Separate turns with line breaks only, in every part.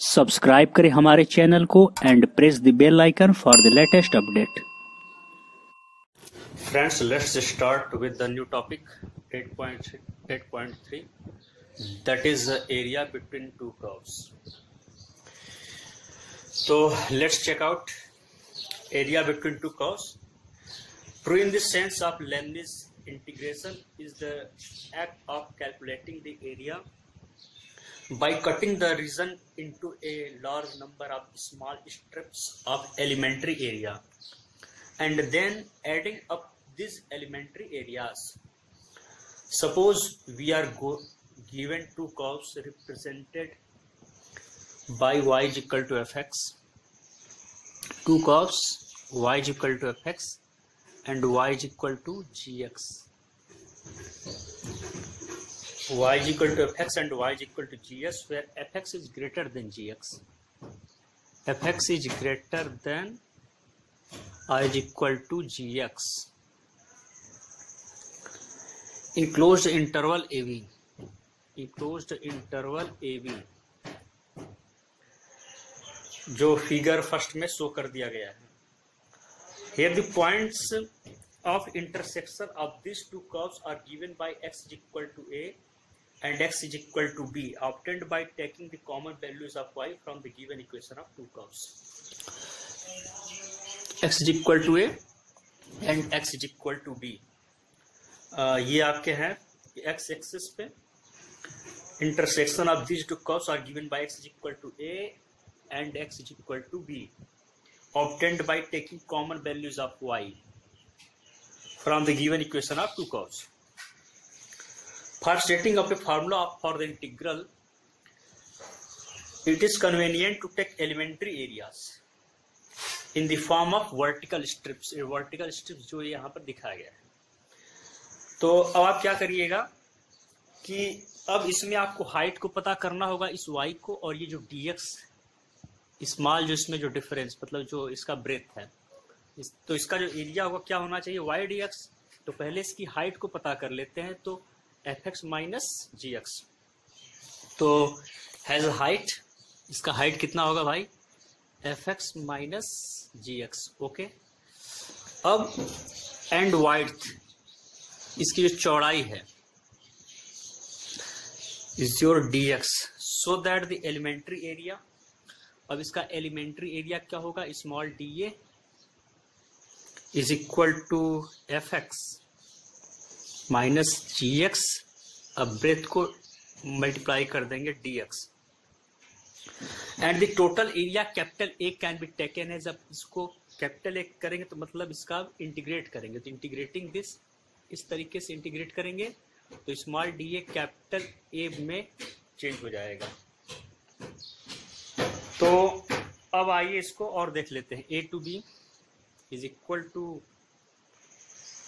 Subscribe करें हमारे channel को and press the bell icon for the latest update.
Friends, let's start with the new topic 8.3, that is the area between two curves. So let's check out area between two curves. True in the sense of Leibniz integration is the act of calculating the area by cutting the region into a large number of small strips of elementary area and then adding up these elementary areas. Suppose we are given two curves represented by y is equal to fx, two curves y is equal to fx and y is equal to gx. Y is equal to fx and y is equal to gs, where fx is greater than gx. Fx is greater than I is equal to gx. In closed interval AB, जो figure first में show कर दिया गया है. Here the points of intersection of these two curves are given by x is equal to a and x is equal to b, obtained by taking the common values of y from the given equation of two curves. x is equal to a and x is equal to b. ये आपके हैं x axis पे intersection of these two curves are given by x is equal to a and x is equal to b, obtained by taking common values of y from the given equation of two curves. For setting up a formula for the integral, it is convenient to take elementary areas in the form of vertical strips. Vertical strips जो यहाँ पर दिखाया गया है. तो अब आप क्या करिएगा कि अब इसमें आपको हाइट को पता करना होगा इस y को, और ये जो dx स्मॉल जो इसमें जो डिफरेंस मतलब जो इसका ब्रेथ है, तो इसका जो एरिया होगा क्या होना चाहिए y dx. तो पहले इसकी हाइट को पता कर लेते हैं. तो fx माइनस gx, तो हैज हाइट, इसका हाइट कितना होगा भाई, fx माइनस gx. ओके, अब एंड वाइड्थ, इसकी जो चौड़ाई है is your dx, so that the elementary area. अब इसका एलिमेंट्री एरिया क्या होगा, small da is equal to fx minus gx. अब ब्रेथ को मल्टीप्लाई कर देंगे dx and the total area capital A can be taken as. अब इसको कैपिटल ए करेंगे तो मतलब इसका इंटीग्रेट करेंगे, तो इंटीग्रेटिंग दिस इस तरीके से इंटीग्रेट करेंगे तो small D A capital A में चेंज हो जाएगा. तो अब आइए इसको और देख लेते हैं. A to B is equal to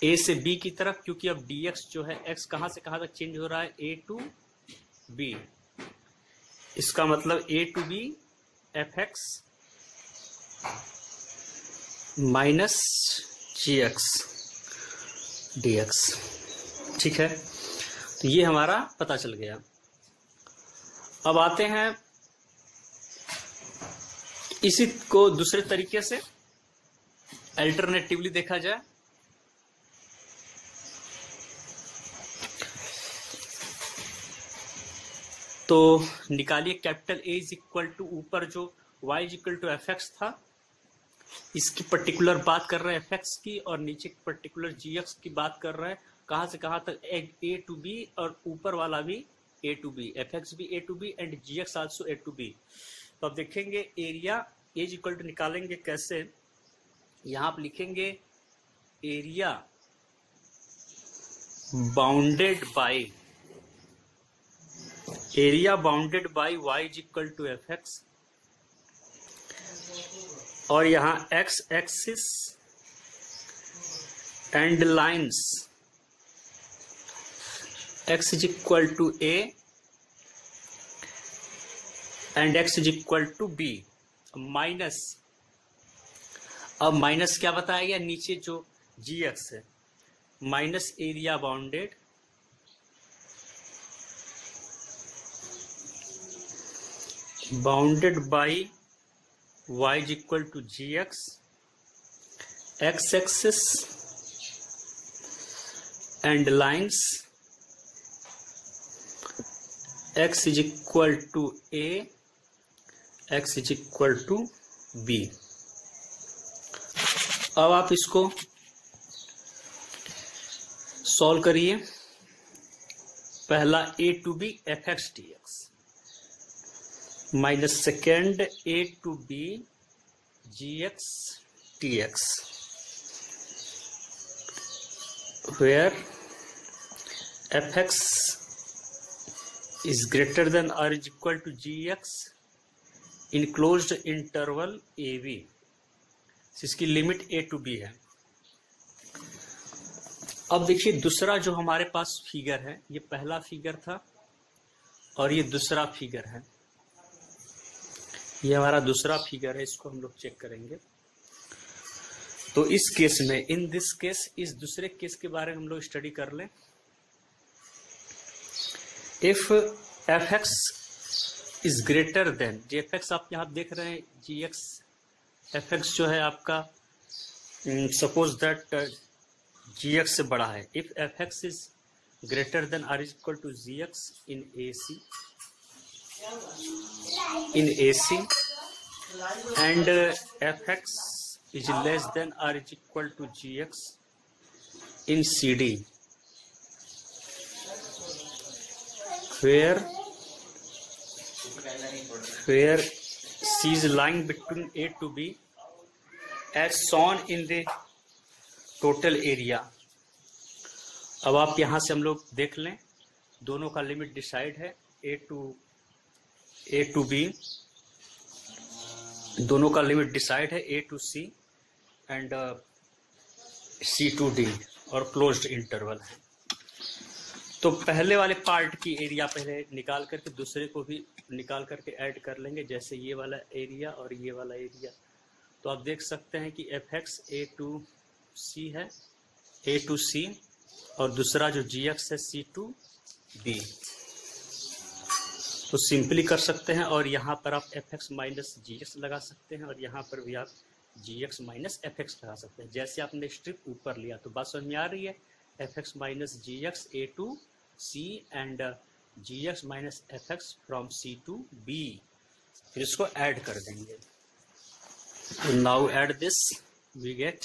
A से बी की तरफ, क्योंकि अब dx जो है x कहां से कहां तक चेंज हो रहा है, a टू b. इसका मतलब a to b fx minus gx dx. ठीक है, तो ये हमारा पता चल गया. अब आते हैं इसी को दूसरे तरीके से अल्टरनेटिवली देखा जाए. तो निकालिए capital A is equal to, ऊपर जो y is equal to fx था इसकी पर्टिकुलर बात कर रहे हैं fx की, और नीचे पर्टिकुलर gx की बात कर रहे हैं. कहां से कहां तक, a टू b, और ऊपर वाला भी a टू b, fx भी a to b and gx also a to b. तो अब देखेंगे area a is equal to निकालेंगे कैसे. यहां आप लिखेंगे area bounded by y is equal to fx, और यहां x axis and lines x is equal to a and x is equal to b minus. अब माइनस क्या बताया गया, नीचे जो gx है minus area bounded bounded by y is equal to gx, x axis and lines x is equal to a, x is equal to b। अब आप इसको सॉल्व करिए। पहला a to b F x D x minus second a to b G x T x, where F x is greater than और is equal to G x in closed interval A B. इसकी limit a to b है। अब देखिए दूसरा जो हमारे पास figure है, ये पहला फिगर था और ये दूसरा फिगर है। ये हमारा दूसरा फिगर है, इसको हम लोग चेक करेंगे। तो इस केस में, इन दिस केस, इस दूसरे केस के बारे में हम लोग स्टडी कर लें। If F x is greater than G F X, आप यहाँ देख रहे हैं जी एक्स एफ एक्स जो है आपका, सपोज दैट जी एक्स से बड़ा है। If F x is greater than or is equal to G x in A C and fx is less than or is equal to gx in CD, where C is lying between A to B as shown in the total area। अब आप यहां से हम लोग देख लें, दोनों का लिमिट डिसाइड है, A टू B, दोनों का लिमिट डिसाइड है, A to C and C to D, और क्लोज्ड इंटरवल है। तो पहले वाले पार्ट की एरिया पहले निकाल करके दूसरे को भी निकाल करके ऐड कर लेंगे, जैसे ये वाला एरिया और ये वाला एरिया। तो आप देख सकते हैं कि F X A to C है, A टू C, और दूसरा जो जी एक्स है C टू B। तो सिंपली कर सकते हैं, और यहाँ पर आप F X minus G X लगा सकते हैं, और यहाँ पर भी आप G X minus F X लगा सकते हैं। जैसे आपने स्ट्रिप ऊपर लिया, तो बात समझ में आ रही है, F X minus G X A to C and G X minus F X from C to B. फिर इसको ऐड कर देंगे। Now add this we get,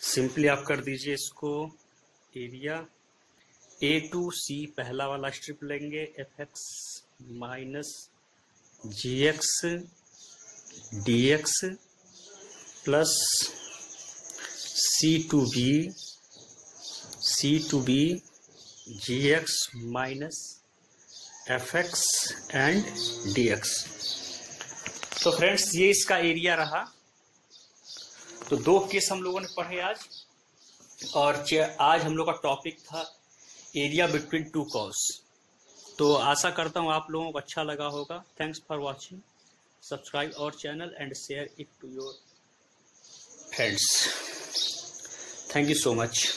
simply आप कर दीजिए इसको, एरिया ए टू सी पहला वाला स्ट्रिप लेंगे, F X minus G X D X plus C to B G X minus F X and D X. तो फ्रेंड्स ये इसका एरिया रहा। तो दो केस हम लोगों ने पढ़े आज, और आज हम लोग का टॉपिक था एरिया बिटवीन टू कर्व्स। तो आशा करता हूँ आप लोगों को अच्छा लगा होगा। Thanks for watching, subscribe our channel and share it to your friends. Thank you so much.